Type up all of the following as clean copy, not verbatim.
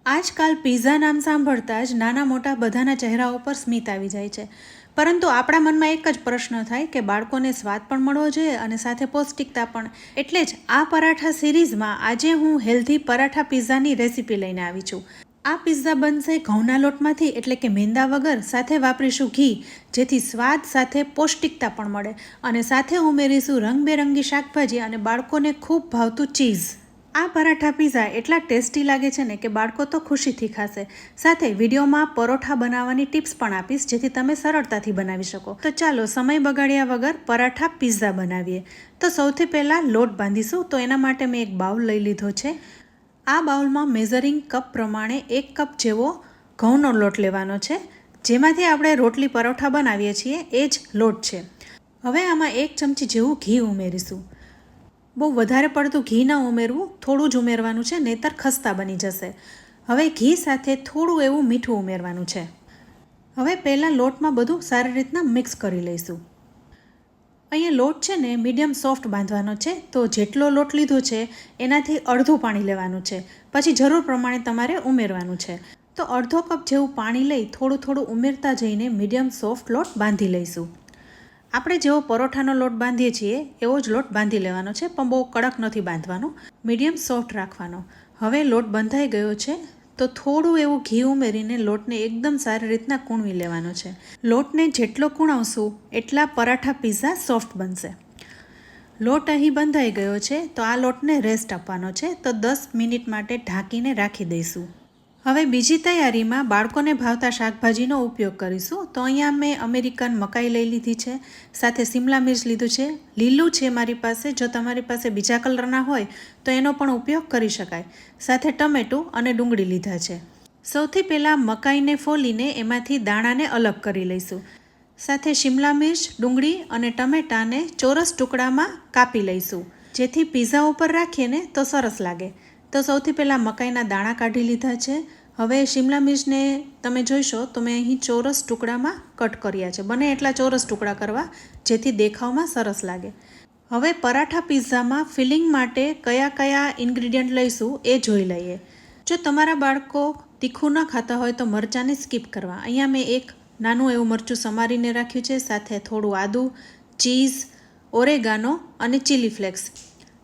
આજકાલ પિઝા નામ સાંભળતા જ નાના મોટા બધાના ચહેરા ઉપર સ્મિત આવી જાય છે. પરંતુ આપણા મનમાં એક જ પ્રશ્ન થાય કે બાળકોને સ્વાદ પણ મળવો જોઈએ અને સાથે પૌષ્ટિકતા પણ. એટલે જ આ પરાઠા સિરીઝમાં આજે હું હેલ્ધી પરાઠા પિઝાની રેસીપી લઈને આવી છું. આ પિઝા બનશે ઘઉંના લોટમાંથી, એટલે કે મેંદા વગર. સાથે વાપરીશું ઘી, જેથી સ્વાદ સાથે પૌષ્ટિકતા પણ મળે. અને સાથે ઉમેરીશું રંગબેરંગી શાકભાજી અને બાળકોને ખૂબ ભાવતું ચીઝ. આ પરાઠા પિઝા એટલા ટેસ્ટી લાગે છે ને કે બાળકો તો ખુશીથી ખાશે. સાથે વિડીયોમાં પરોઠા બનાવવાની ટિપ્સ પણ આપીશ, જેથી તમે સરળતાથી બનાવી શકો. તો ચાલો સમય બગાડ્યા વગર પરાઠા પિઝા બનાવીએ. તો સૌથી પહેલાં લોટ બાંધીશું. તો એના માટે મેં એક બાઉલ લઈ લીધો છે. આ બાઉલમાં મેઝરિંગ કપ પ્રમાણે 1 કપ જેવો ઘઉંનો લોટ લેવાનો છે, જેમાંથી આપણે રોટલી પરોઠા બનાવીએ છીએ એ જ લોટ છે. હવે આમાં 1 ચમચી જેવું ઘી ઉમેરીશું. બહુ વધારે પડતું ઘી ન ઉમેરવું, થોડું જ ઉમેરવાનું છે, નહીંતર ખસ્તા બની જશે. હવે ઘી સાથે થોડું એવું મીઠું ઉમેરવાનું છે. હવે પહેલાં લોટમાં બધું સારી રીતના મિક્સ કરી લઈશું. અહીંયા લોટ છે ને મીડિયમ સોફ્ટ બાંધવાનો છે, તો જેટલો લોટ લીધો છે એનાથી અડધું પાણી લેવાનું છે. પછી જરૂર પ્રમાણે તમારે ઉમેરવાનું છે. તો અડધો કપ જેવું પાણી લઈ થોડું ઉમેરતા જઈને મીડિયમ સોફ્ટ લોટ બાંધી લઈશું. આપણે જેવો પરોઠાનો લોટ બાંધીએ છીએ એવો જ લોટ બાંધી લેવાનો છે, પણ બહુ કડક નથી બાંધવાનો, મીડિયમ સોફ્ટ રાખવાનો. હવે લોટ બંધાઈ ગયો છે, તો થોડું એવું ઘી ઉમેરીને લોટને એકદમ સારી રીતના કૂણવી લેવાનો છે. લોટને જેટલો કૂણવશું એટલા પરાઠા પિઝા સોફ્ટ બનશે. લોટ અહીં બંધાઈ ગયો છે, તો આ લોટને રેસ્ટ આપવાનો છે. તો 10 મિનિટ માટે ઢાંકીને રાખી દઈશું. હવે બીજી તૈયારીમાં બાળકોને ભાવતા શાકભાજીનો ઉપયોગ કરીશું. તો અહીંયા મેં અમેરિકન મકાઈ લઈ લીધી છે, સાથે શિમલા મિર્ચ લીધું છે. લીલું છે મારી પાસે, જો તમારી પાસે બીજા કલરના હોય તો એનો પણ ઉપયોગ કરી શકાય. સાથે ટમેટું અને ડુંગળી લીધા છે. સૌથી પહેલાં મકાઈને ફોલીને એમાંથી દાણાને અલગ કરી લઈશું. સાથે શિમલા મિર્ચ, ડુંગળી અને ટમેટાને ચોરસ ટુકડામાં કાપી લઈશું, જેથી પિઝા ઉપર રાખીએ ને તો સરસ લાગે. તો સૌથી પહેલાં મકાઈના દાણા કાઢી લીધા છે. હવે શિમલા મિર્ચને તમે જોઈશો તો મેં અહીં ચોરસ ટુકડામાં કટ કર્યા છે. બને એટલા ચોરસ ટુકડા કરવા, જેથી દેખાવમાં સરસ લાગે. હવે પરાઠા પિઝામાં ફિલિંગ માટે કયા કયા ઇન્ગ્રીડિયન્ટ લઈશું એ જોઈ લઈએ. જો તમારા બાળકો તીખું ન ખાતા હોય તો મરચાંને સ્કીપ કરવા. અહીંયા મેં એક નાનું એવું મરચું સમારીને રાખ્યું છે, સાથે થોડું આદું, ચીઝ, ઓરેગાનો અને ચીલી ફ્લેક્સ.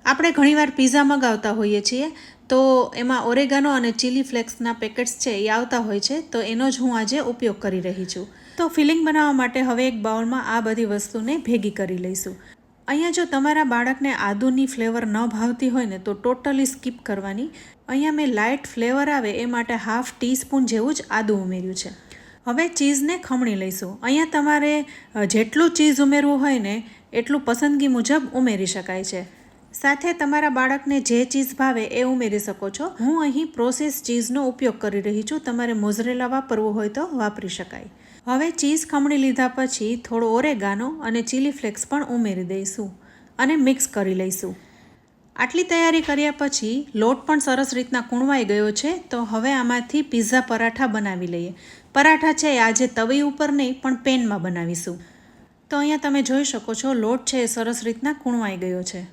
આપણે ઘણીવાર પિઝા મંગાવતા હોઈએ છીએ, તો એમાં ઓરેગાનો અને ચીલી ફ્લેક્સના પેકેટ્સ છે એ આવતા હોય છે, તો એનો જ હું આજે ઉપયોગ કરી રહી છું. તો ફિલિંગ બનાવવા માટે હવે એક બાઉલમાં આ બધી વસ્તુને ભેગી કરી લઈશું. અહીંયા જો તમારા બાળકને આદુની ફ્લેવર ન ભાવતી હોય ને તો ટોટલી સ્કીપ કરવાની. અહીંયા મેં લાઇટ ફ્લેવર આવે એ માટે ½ ટીસ્પૂન જેવું જ આદું ઉમેર્યું છે. હવે ચીઝને ખમણી લઈશું. અહીંયા તમારે જેટલું ચીઝ ઉમેરવું હોય ને એટલું પસંદગી મુજબ ઉમેરી શકાય છે. સાથે તમારા બાળકને જે ચીઝ ભાવે એ ઉમેરી શકો છો. હું અહીં પ્રોસેસ ચીઝનો ઉપયોગ કરી રહી છું. તમારે મોઝરેલા વાપરવું હોય તો વાપરી શકાય. હવે ચીઝ ખમણી લીધા પછી થોડો ઓરેગાનો અને ચીલી ફ્લેક્સ પણ ઉમેરી દઈશું અને મિક્સ કરી લઈશું. આટલી તૈયારી કર્યા પછી લોટ પણ સરસ રીતના કૂણવાઈ ગયો છે. તો હવે આમાંથી પિઝા પરાઠા બનાવી લઈએ. પરાઠા છે આજે તવી ઉપર નહીં પણ પેનમાં બનાવીશું. તો અહીંયા તમે જોઈ શકો છો લોટ છે એ સરસ રીતના કૂણવાઈ ગયો છે.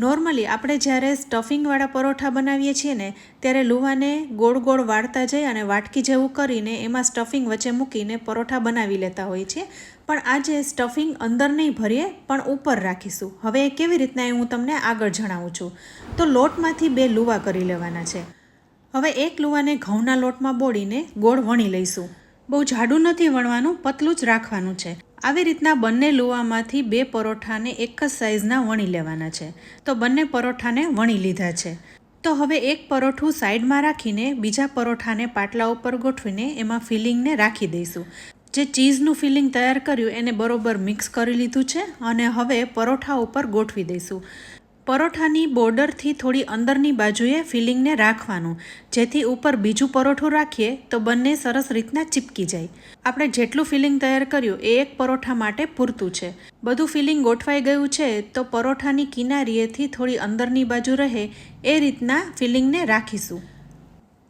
નોર્મલી આપણે જ્યારે સ્ટફિંગવાળા પરોઠા બનાવીએ છીએ ને ત્યારે લુવાને ગોળ ગોળ વાળતા જઈ અને વાટકી જેવું કરીને એમાં સ્ટફિંગ વચ્ચે મૂકીને પરોઠા બનાવી લેતા હોઈએ છીએ. પણ આજે સ્ટફિંગ અંદર નહીં ભરીએ પણ ઉપર રાખીશું. હવે એ કેવી રીતના એ હું તમને આગળ જણાવું છું. તો લોટમાંથી 2 લુવા કરી લેવાના છે. હવે એક લુવાને ઘઉંના લોટમાં બોળીને ગોળ વણી લઈશું. બહુ જાડું નથી વણવાનું, પતલું જ રાખવાનું છે. આવી રીતના બંને લુવામાંથી 2 પરોઠાને એક જ સાઇઝના વણી લેવાના છે. તો બંને પરોઠાને વણી લીધા છે. તો હવે એક પરોઠું સાઈડમાં રાખીને બીજા પરોઠાને પાટલા ઉપર ગોઠવીને એમાં ફિલિંગને રાખી દઈશું. જે ચીઝનું ફિલિંગ તૈયાર કર્યું એને બરોબર મિક્સ કરી લીધું છે અને હવે પરોઠા ઉપર ગોઠવી દઈશું. પરોઠાની બોર્ડરથી થોડી અંદરની બાજુએ ફિલિંગને રાખવાનું, જેથી ઉપર બીજું પરોઠું રાખીએ તો બંને સરસ રીતના ચીપકી જાય. આપણે જેટલું ફિલિંગ તૈયાર કર્યું એ એક પરોઠા માટે પૂરતું છે. બધું ફિલિંગ ગોઠવાઈ ગયું છે, તો પરોઠાની કિનારીએથી થોડી અંદરની બાજુ રહે એ રીતના ફિલિંગને રાખીશું.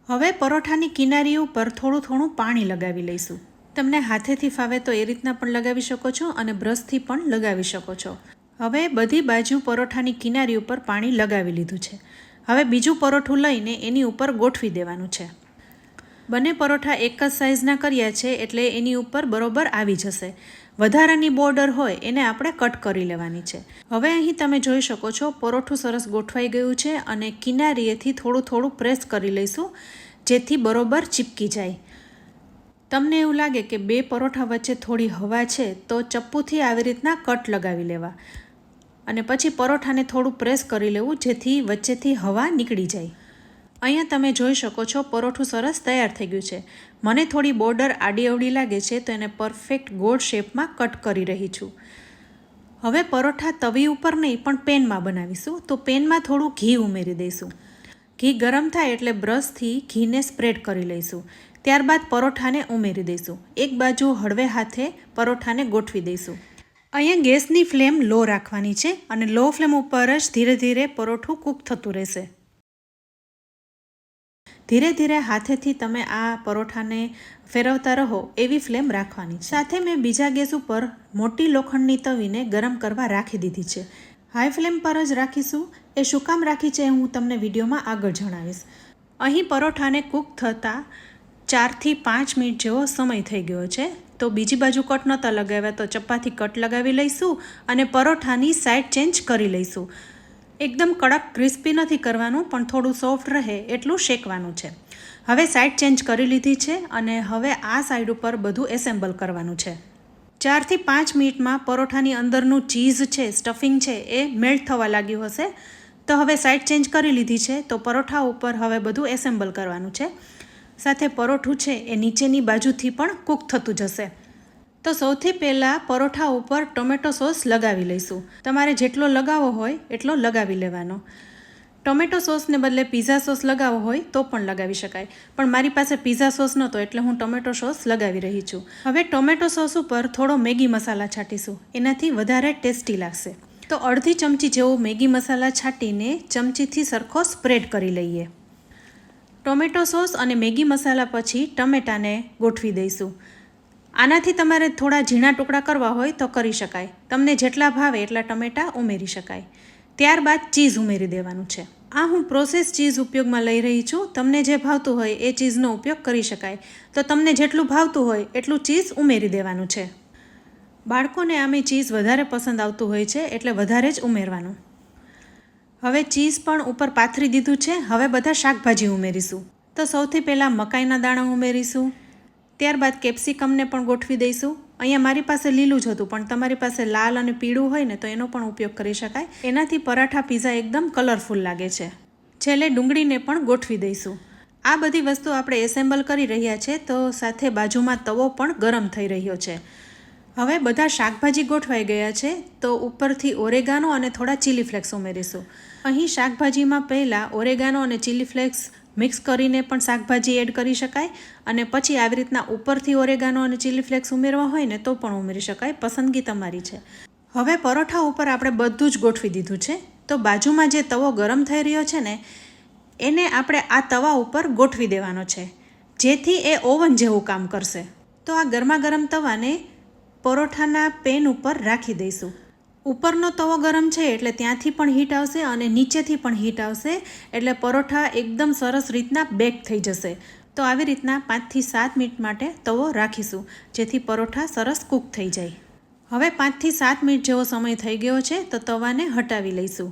હવે પરોઠાની કિનારી ઉપર થોડું પાણી લગાવી લઈશું. તમને હાથેથી ફાવે તો એ રીતના પણ લગાવી શકો છો અને બ્રશથી પણ લગાવી શકો છો. હવે બધી બાજુ પરોઠાની કિનારી ઉપર પાણી લગાવી લીધું છે. હવે બીજું પરોઠું લઈને એની ઉપર ગોઠવી દેવાનું છે. બંને પરોઠા એક જ સાઇઝના કર્યા છે એટલે એની ઉપર બરોબર આવી જશે. વધારાની બોર્ડર હોય એને આપણે કટ કરી લેવાની છે. હવે અહીં તમે જોઈ શકો છો પરોઠું સરસ ગોઠવાઈ ગયું છે અને કિનારીએથી થોડું પ્રેસ કરી લઈશું જેથી બરોબર ચીપકી જાય. તમને એવું લાગે કે બે પરોઠા વચ્ચે થોડી હવા છે તો ચપ્પુથી આવી રીતના કટ લગાવી લેવા અને પછી પરોઠાને થોડું પ્રેસ કરી લેવું જેથી વચ્ચેથી હવા નીકળી જાય. અહીંયા તમે જોઈ શકો છો પરોઠું સરસ તૈયાર થઈ ગયું છે. મને થોડી બોર્ડર આડી અવડી લાગે છે તો એને પરફેક્ટ ગોળ શેપમાં કટ કરી રહી છું. હવે પરોઠા તવી ઉપર નહીં પણ પેનમાં બનાવીશું તો પેનમાં થોડું ઘી ઉમેરી દઈશું. ઘી ગરમ થાય એટલે બ્રશથી ઘીને સ્પ્રેડ કરી લઈશું. ત્યારબાદ પરોઠાને ઉમેરી દઈશું. એક બાજુ હળવે હાથે પરોઠાને ગોઠવી દઈશું. અહીંયા ગેસની ફ્લેમ લો રાખવાની છે અને લો ફ્લેમ ઉપર જ ધીરે ધીરે પરોઠું કૂક થતું રહેશે. ધીરે ધીરે હાથેથી તમે આ પરોઠાને ફેરવતા રહો એવી ફ્લેમ રાખવાની. સાથે મેં બીજા ગેસ ઉપર મોટી લોખંડની તવીને ગરમ કરવા રાખી દીધી છે. હાઈ ફ્લેમ પર જ રાખીશું. એ શું કામ રાખી છે હું તમને વિડીયોમાં આગળ જણાવીશ. અહીં પરોઠાને કૂક થતાં 4 થી 5 મિનિટ જેવો સમય થઈ ગયો છે. તો બીજી બાજુ કટ નહોતા લગાવ્યા તો ચપ્પાથી કટ લગાવી લઈશું અને પરોઠાની સાઈડ ચેન્જ કરી લઈશું. એકદમ કડક ક્રિસ્પી નથી કરવાનું પણ થોડું સોફ્ટ રહે એટલું શેકવાનું છે. હવે સાઈડ ચેન્જ કરી લીધી છે અને હવે આ સાઈડ ઉપર બધું એસેમ્બલ કરવાનું છે. 4 થી 5 મિનિટમાં પરોઠાની અંદરનું ચીઝ છે, સ્ટફિંગ છે એ મેલ્ટ થવા લાગ્યું હશે. તો હવે સાઈડ ચેન્જ કરી લીધી છે તો પરોઠા ઉપર હવે બધું એસેમ્બલ કરવાનું છે. સાથે પરોઠું છે એ નીચેની બાજુથી પણ કૂક થતું જશે. તો સૌથી પહેલાં પરોઠા ઉપર ટોમેટો સોસ લગાવી લઈશું. તમારે જેટલો લગાવવો હોય એટલો લગાવી લેવાનો. ટોમેટો સોસને બદલે પીઝા સોસ લગાવવો હોય તો પણ લગાવી શકાય, પણ મારી પાસે પીઝા સોસ નહોતો એટલે હું ટોમેટો સોસ લગાવી રહી છું. હવે ટોમેટો સોસ ઉપર થોડો મેગી મસાલા છાંટીશું, એનાથી વધારે ટેસ્ટી લાગશે. તો અડધી ચમચી જેવો મેગી મસાલા છાંટીને ચમચીથી સરખો સ્પ્રેડ કરી લઈએ. ટોમેટો સોસ અને મેગી મસાલા પછી ટમેટાને ગોઠવી દઈશું. આનાથી તમારે થોડા ઝીણા ટુકડા કરવા હોય તો કરી શકાય. તમને જેટલા ભાવે એટલા ટમેટાં ઉમેરી શકાય. ત્યારબાદ ચીઝ ઉમેરી દેવાનું છે. આ હું પ્રોસેસ ચીઝ ઉપયોગમાં લઈ રહી છું. તમને જે ભાવતું હોય એ ચીઝનો ઉપયોગ કરી શકાય. તો તમને જેટલું ભાવતું હોય એટલું ચીઝ ઉમેરી દેવાનું છે. બાળકોને આમે ચીઝ વધારે પસંદ આવતું હોય છે એટલે વધારે જ ઉમેરવાનું. હવે ચીઝ પણ ઉપર પાથરી દીધું છે. હવે બધા શાકભાજી ઉમેરીશું. તો સૌથી પહેલાં મકાઈના દાણા ઉમેરીશું. ત્યારબાદ કેપ્સિકમને પણ ગોઠવી દઈશું. અહીંયા મારી પાસે લીલું જ હતું પણ તમારી પાસે લાલ અને પીળું હોય ને તો એનો પણ ઉપયોગ કરી શકાય. એનાથી પરાઠા પીઝા એકદમ કલરફુલ લાગે છે. છેલ્લે ડુંગળીને પણ ગોઠવી દઈશું. આ બધી વસ્તુ આપણે એસેમ્બલ કરી રહ્યા છે તો સાથે બાજુમાં તવો પણ ગરમ થઈ રહ્યો છે. હવે બધા શાકભાજી ગોઠવાઈ ગયા છે તો ઉપરથી ઓરેગાનો અને થોડા ચીલી ફ્લેક્સ ઉમેરીશું. અહીં શાકભાજીમાં પહેલાં ઓરેગાનો અને ચીલી ફ્લેક્સ મિક્સ કરીને પણ શાકભાજી એડ કરી શકાય અને પછી આવી રીતના ઉપરથી ઓરેગાનો અને ચીલી ફ્લેક્સ ઉમેરવા હોય ને તો પણ ઉમેરી શકાય. પસંદગી તમારી છે. હવે પરોઠા ઉપર આપણે બધું જ ગોઠવી દીધું છે. તો બાજુમાં જે તવો ગરમ થઈ રહ્યો છે ને એને આપણે આ તવા ઉપર ગોઠવી દેવાનો છે જેથી એ ઓવન જેવું કામ કરશે. તો આ ગરમા ગરમ તવાને પરોઠાના પેન ઉપર રાખી દઈશું. ઉપરનો તવો ગરમ છે એટલે ત્યાંથી પણ હીટ આવશે અને નીચેથી પણ હીટ આવશે એટલે પરોઠા એકદમ સરસ રીતના બેક થઈ જશે. તો આવી રીતના 5 થી 7 મિનિટ માટે તવો રાખીશું જેથી પરોઠા સરસ કૂક થઈ જાય. હવે 5 થી 7 મિનિટ જેવો સમય થઈ ગયો છે તો તવાને હટાવી લઈશું.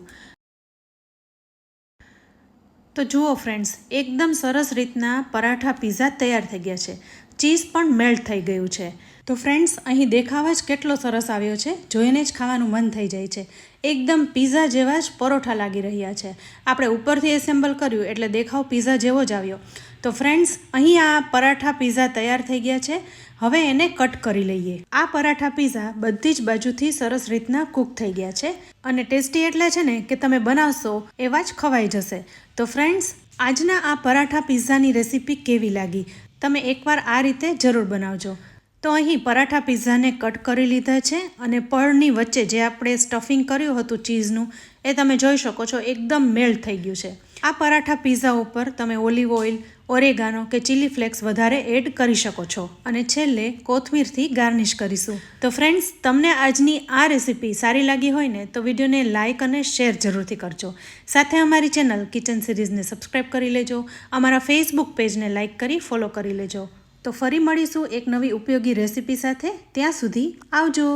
તો જુઓ ફ્રેન્ડ્સ, એકદમ સરસ રીતના પરાઠા પીઝા તૈયાર થઈ ગયા છે. ચીઝ પણ મેલ્ટ થઈ ગયું છે. તો ફ્રેન્ડ્સ, અહીં દેખાવ જ કેટલો સરસ આવ્યો છે. જોઈને જ ખાવાનું મન થઈ જાય છે. એકદમ પીઝા જેવા જ પરોઠા લાગી રહ્યા છે. આપણે ઉપરથી એસેમ્બલ કર્યું એટલે દેખાવ પીઝા જેવો જ આવ્યો. તો ફ્રેન્ડ્સ, અહીં આ પરાઠા પીઝા તૈયાર થઈ ગયા છે. હવે એને કટ કરી લઈએ. આ પરાઠા પીઝા બધી જ બાજુથી સરસ રીતના કૂક થઈ ગયા છે અને ટેસ્ટી એટલે છે ને કે તમે બનાવશો એવા જ ખવાઈ જશે. તો ફ્રેન્ડ્સ, આજના આ પરાઠા પીઝાની રેસીપી કેવી લાગી? તમે એકવાર આ રીતે જરૂર બનાવજો. તો અહીં પરાઠા પીઝાને કટ કરી લીધા છે અને પળની વચ્ચે જે આપણે સ્ટફિંગ કર્યું હતું ચીઝનું એ તમે જોઈ શકો છો એકદમ મેલ્ટ થઈ ગયું છે. આ પરાઠા પીઝા ઉપર તમે ઓલિવ ઓઇલ, ઓરેગાનો કે ચીલી ફ્લેક્સ વધારે એડ કરી શકો છો અને છેલ્લે કોથમીરથી ગાર્નિશ કરીશું. તો ફ્રેન્ડ્સ, તમને આજની આ રેસીપી સારી લાગી હોય ને તો વિડીયોને લાઇક અને શેર જરૂરથી કરજો. સાથે અમારી ચેનલ કિચન સિરીઝને સબસ્ક્રાઈબ કરી લેજો. અમારા ફેસબુક પેજને લાઇક કરી ફોલો કરી લેજો. તો ફરી મળીશું એક નવી ઉપયોગી રેસીપી સાથે. ત્યાં સુધી આવજો.